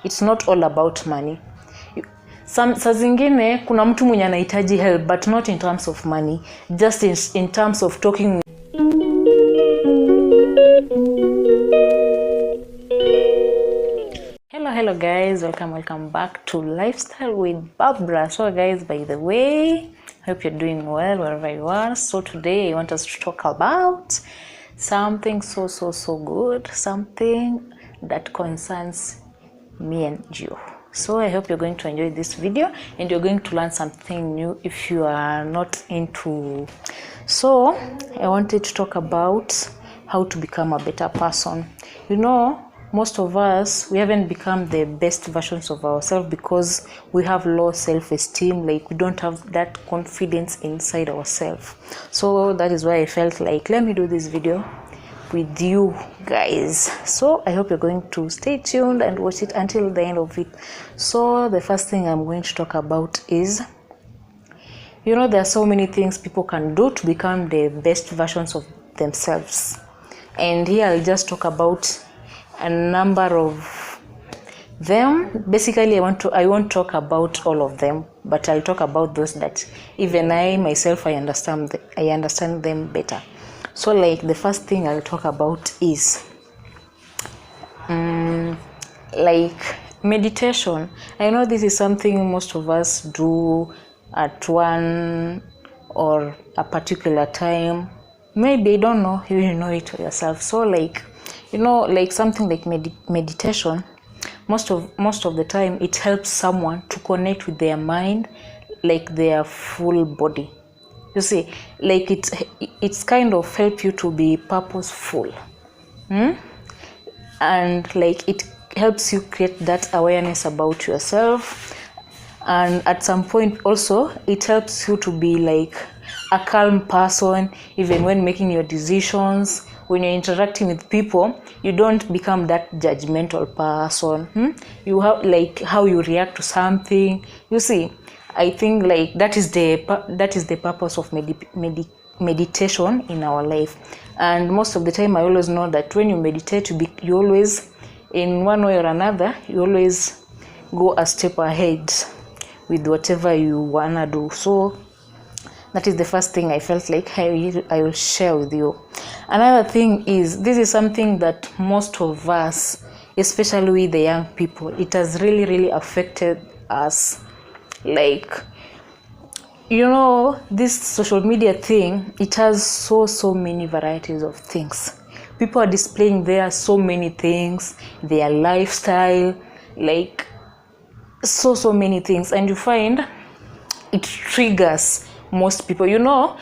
It's not all about money. Saa zingine kuna mtu mwenye anahitaji help, but not in terms of money, just in terms of talking. Hello guys, welcome back to Lifestyle with Barbara. So guys, by the way, hope you're doing well wherever you are. So today I want us to talk about something so good, something that concerns me and you. So I hope you're going to enjoy this video and you're going to learn something new if you are not into. So I wanted to talk about how to become a better person. You know, most of us, we haven't become the best versions of ourselves because we have low self-esteem. Like, we don't have that confidence inside ourselves. So that is why I felt like, let me do this video with you guys. So I hope you're going to stay tuned and watch it until the end of it. So the first thing I'm going to talk about is, you know, there are so many things people can do to become the best versions of themselves. And here I'll just talk about a number of them. Basically, I won't talk about all of them, but I'll talk about those that even I myself I understand them better. So like the first thing I'll talk about is like meditation. I know this is something most of us do at one or a particular time. Maybe, I don't know, you know it yourself. So like, you know, like something like meditation, most of the time it helps someone to connect with their mind, like their full body. You see, like it's kind of help you to be purposeful, and like it helps you create that awareness about yourself. And at some point also it helps you to be like a calm person, even when making your decisions. When you're interacting with people, you don't become that judgmental person. You have like how you react to something. You see, I think like that is the purpose of meditation in our life. And most of the time I always know that when you meditate, you always, in one way or another, you always go a step ahead with whatever you wanna do. So that is the first thing I felt like I will share with you. Another thing is, this is something that most of us, especially the young people, it has really affected us. Like, you know, this social media thing, it has so many varieties of things. People are displaying there so many things, their lifestyle, like so many things, and you find it triggers most people. You know,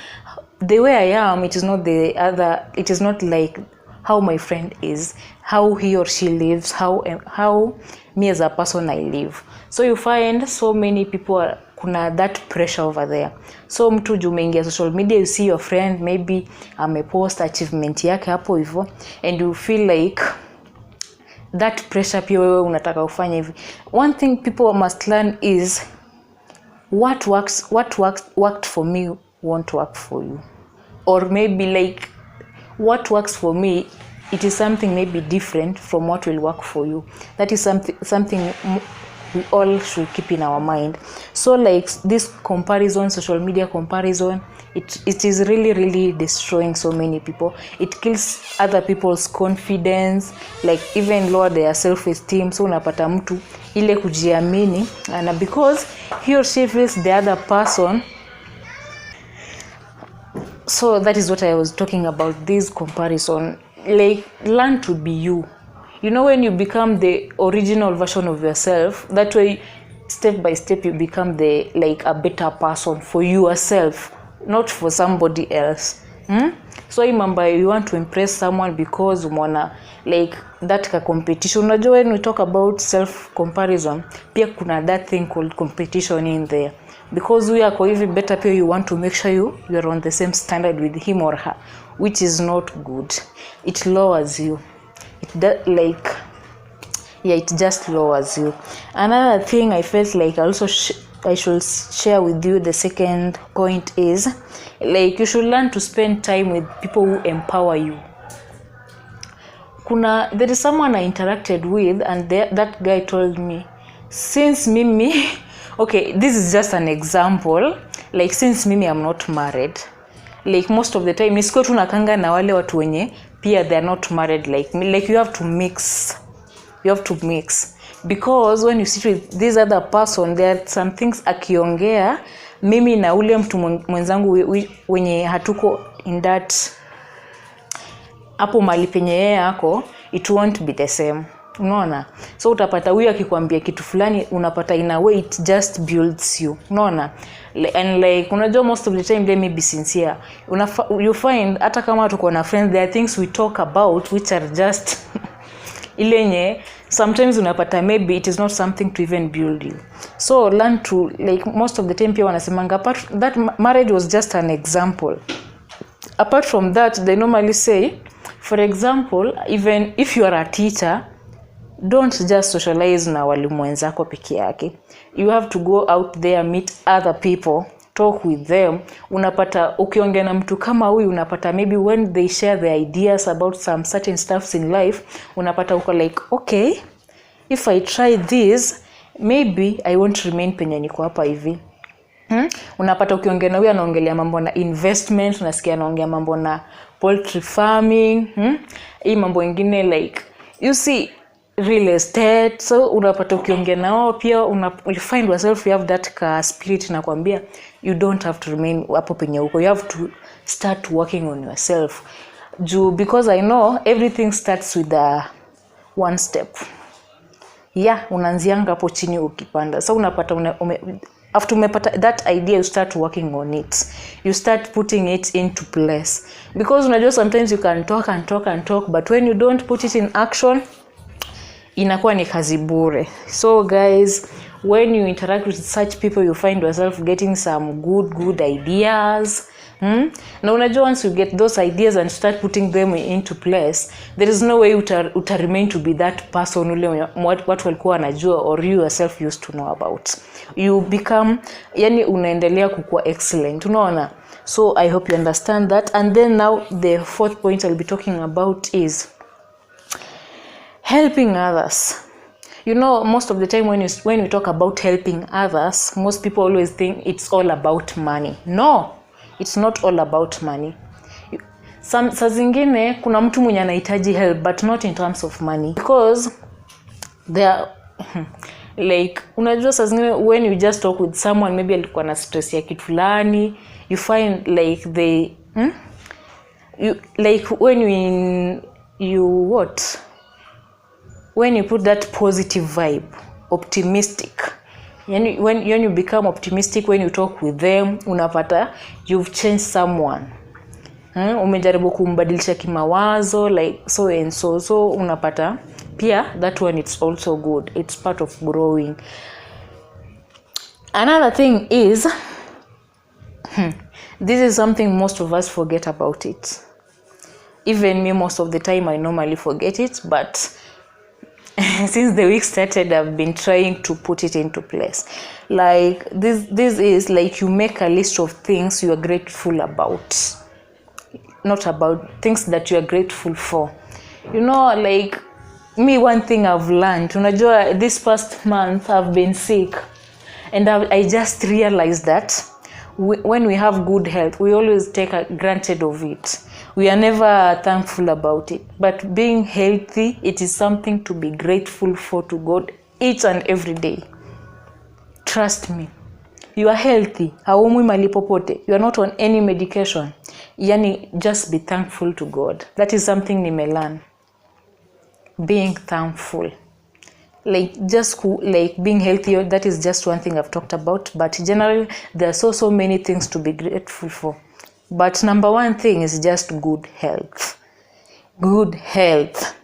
the way I am, it is not like how my friend is, how he or she lives, how me as a person I live. So you find so many people kuna that pressure over there. So mtu jumeingia social media, you see your friend maybe amepost achievement yake hapo hivyo, and you feel like that pressure pia wewe unataka ufanye hivi. One thing people must learn is what worked for me won't work for you. Or maybe like what works for me, it is something maybe different from what will work for you. That is something we all should keep in our mind. So like this comparison, social media comparison, it is really destroying so many people. It kills other people's confidence, like even lower their self-esteem. So unapata mtu ile kujiamini, and because he or she feels the other person. So that is what I was talking about, this comparison. Like, learn to be you. You know, when you become the original version of yourself, that way step by step you become like a better person for yourself, not for somebody else. So remember, you want to impress someone because you wanna like that competition. Unajua, when we talk about self comparison, pia kuna that thing called competition in there. Because we are even better, pia you want to make sure you are on the same standard with him or her, which is not good. It lowers you. It just lowers you. Another thing I felt like I should share with you, the second point is, like, you should learn to spend time with people who empower you. there is someone I interacted with, and that guy told me, since mimi okay, this is just an example, like since mimi I'm not married, like most of the time nisiko tunakanga na wale watu wenye pia they are not married like me, like you have to mix because when you sit with this other person, there are some things akiongea mimi na ule mtu mwenzangu wenye hatuko in that hapo mali penye yeye yako, it won't be the same, unaona. So utapata huyu akikwambia kitu fulani, unapata in a way it just builds you, unaona. And like unajua most of the time, let me be sincere, you find hata kama tuko na friends, there are things we talk about which are just ilenye sometimes unapata maybe it is not something to even build you. So learn to, like most of the time pia wanasemanga, apart that marriage was just an example. Apart from that, they normally say, for example, even if you are a teacher, don't just socialize na walimu wenzako peke yake. You have to go out there, meet other people, talk with them. Unapata ukiongea na mtu kama huyu, unapata maybe when they share their ideas about some certain stuffs in life, unapata uko like, okay, if I try this, maybe I won't remain penye niko hapa hivi. Unapata ukiongea na huyu anaongelea mambo na investment, unasikia anaongea mambo na poultry farming, hii mambo mengine like you see real estate. So unapata ukiongea nao pia you find yourself, you have that spirit na kwambia you don't have to remain hapo penye uko, you have to start working on yourself. Because I know everything starts with one step. Unaanzianga hapo chini ukipanda. So unapata after umepata that idea, you start working on it. You start putting it into place. Because unajua sometimes you can talk and talk and talk, but when you don't put it in action, inakuwa ni kazi bure. So guys, when you interact with such people, you find yourself getting some good ideas. Na unajua once you get those ideas and start putting them into place, there is no way uta remain to be that person ule watu walikuwa wanajua or you yourself used to know about. You become, yani unaendelea kukua excellent, unaona. So I hope you understand that. And then now the fourth point I'll be talking about is helping others. You know, most of the time when we talk about helping others, most people always think it's all about money. No, it's not all about money. Saa zingine kuna mtu mwenye anahitaji help, but not in terms of money, because they are like unajua saa zingine when you just talk with someone, maybe alikuwa na stress ya kitu fulani, you find like like when you put that positive vibe, optimistic, when you become optimistic, when you talk with them, unapata you've changed someone. Umejaribu kumbadilisha kimawazo, like so and so. So unapata pia that one, it's also good. It's part of growing. Another thing is this is something most of us forget about it. Even me, most of the time I normally forget it, but since the week started, I've been trying to put it into place. Like this is like you make a list of things you are grateful about, not about things that you are grateful for. You know, like me, one thing I've learned, unajua this past month I've been sick, and I just realized that when we have good health, we always take granted of it. We are never thankful about it. But being healthy, it is something to be grateful for to God each and every day. Trust me. You are healthy. Haumwi mali popote. You are not on any medication. Yani, just be thankful to God. That is something nimelearn. Being thankful. Like being healthy, that is just one thing I've talked about. But generally, there are so many things to be grateful for. But number one thing is just good health. Good health.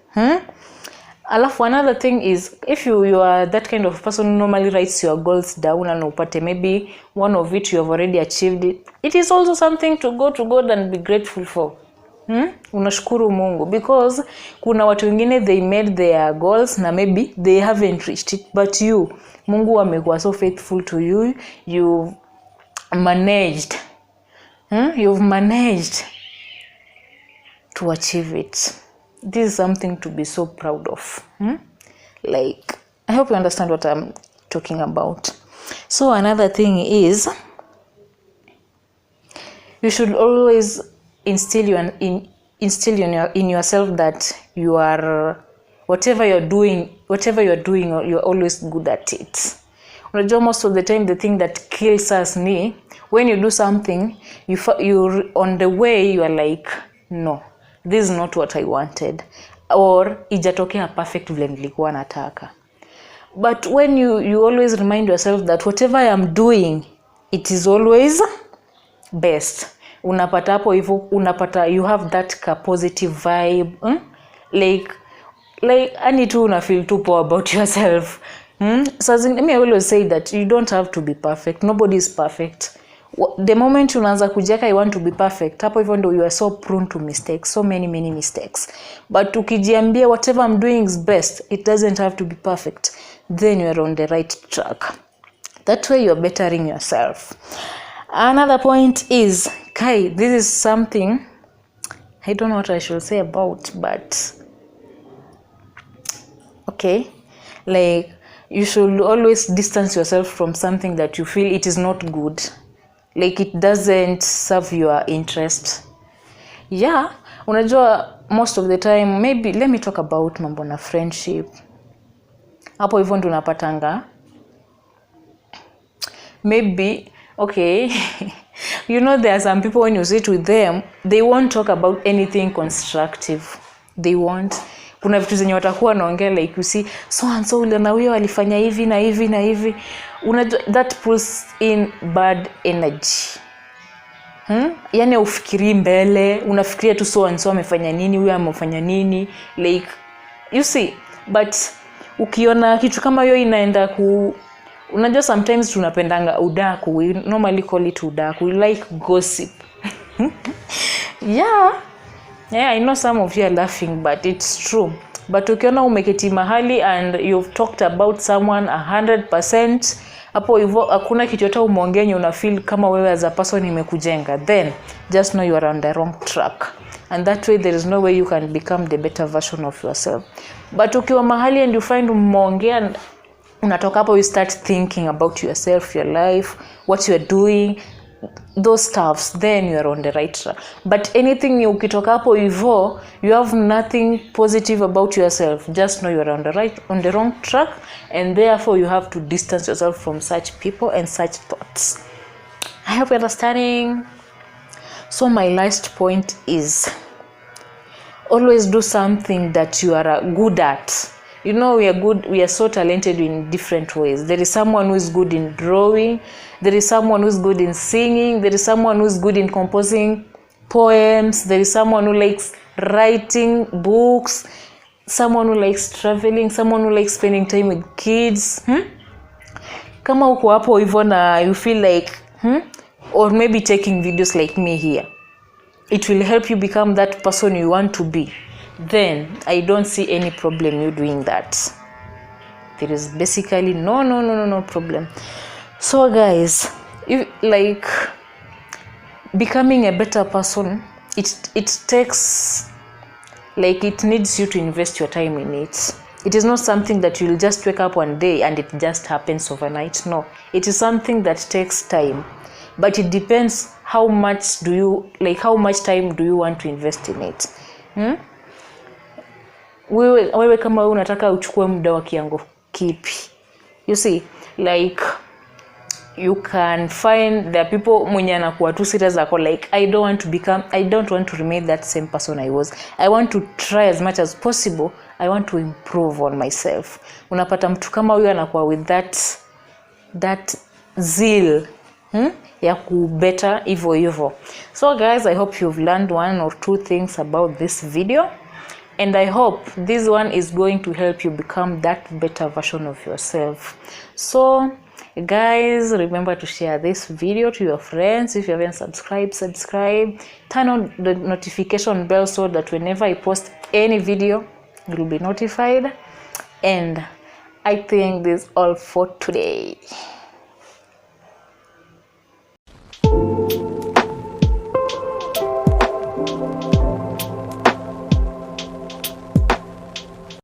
Alafu another thing is, if you are that kind of person who normally writes your goals down and upate maybe one of it you have already achieved it, it is also something to go to God and be grateful for. Unashukuru Mungu, because kuna watu wengine they made their goals na maybe they haven't reached it, but Mungu amekuwa so faithful to you. You've managed to achieve it. this is something to be so proud of. Like, I hope you understand what I'm talking about. So another thing is, you should always instill in yourself that you are, whatever you're doing, you're always good at it. Most of the time, the thing that kills us ni when you do something, you're on the way, you are like, no, this is not what I wanted, or ijatokea perfect vile nilikuwa nataka. But when you always remind yourself that whatever I am doing, it is always best, unapata hapo hivyo, you have that positive vibe, like ani tu una feel too poor about yourself. So I always say that you don't have to be perfect. Nobody is perfect. The moment unaanza kujeka I want to be perfect, hapo hivyo ndo you are so prone to mistakes, so many mistakes. But ukijiambia whatever I'm doing is best, it doesn't have to be perfect, then you are on the right track. That way you are bettering yourself. Another point is, this is something I don't know what I should say about, but okay, like you should always distance yourself from something that you feel it is not good, like it doesn't serve your interest. Yeah, unajua most of the time, maybe let me talk about mambo na friendship. Hapo hivyo ndo unapatanga maybe, okay, you know, there are some people when you sit with them, they won't talk about anything constructive. They won't. Kuna vitu zenye watakuwa naongea like, you see, so and so ule na huyo alifanya hivi na hivi na hivi. That pulls in bad energy. Yani ufikiri mbele, unafikiria tu so and so amefanya nini, huyo amefanya nini, like, you see. But ukiona kitu kama hiyo inaenda unajua sometimes tunapendanga udaku, we normally call it udaku, we like gossip. Yeah, I know some of you are laughing, but it's true. But ukiona umeketi mahali and you've talked about someone 100%, hapo hivyo hakuna kitu yote umeongea una feel kama wewe as a person imekujenga, then just know you are on the wrong track. And that way there is no way you can become the better version of yourself. But ukiwa mahali and you find umeongea, unatoka hapo, you start thinking about yourself, your life, what you are doing, those stuffs, then you are on the right track. But anything ukitoka hapo hivyo, you have nothing positive about yourself, just know you are on the wrong track, and therefore you have to distance yourself from such people and such thoughts. I hope you're understanding. So my last point is, always do something that you are good at. You know, we are so talented in different ways. There is someone who is good in drawing, there is someone who is good in singing, there is someone who is good in composing poems, there is someone who likes writing books, someone who likes traveling, someone who likes spending time with kids. Kama uko hapo hivyo na you feel like, or maybe taking videos like me here, it will help you become that person you want to be, then I don't see any problem you doing that. There is basically no problem. So guys, if like becoming a better person, it takes, like, it needs you to invest your time in it. It is not something that you'll just wake up one day and it just happens overnight. No, it is something that takes time, but it depends how much time do you want to invest in it. Wewe kama unataka uchukue muda wa kiango kipi? You see, like, you can find the people mwenye anakuwa tu serious ako like, I don't want to remain that same person I was. I want to try as much as possible. I want to improve on myself. Unapata mtu kama huyo anakuwa with that zeal ya kubeta hivyo. So guys, I hope you've learned one or two things about this video, and I hope this one is going to help you become that better version of yourself. So guys, remember to share this video to your friends. If you haven't subscribed, subscribe, turn on the notification bell so that whenever I post any video, you will be notified. And I think this is all for today.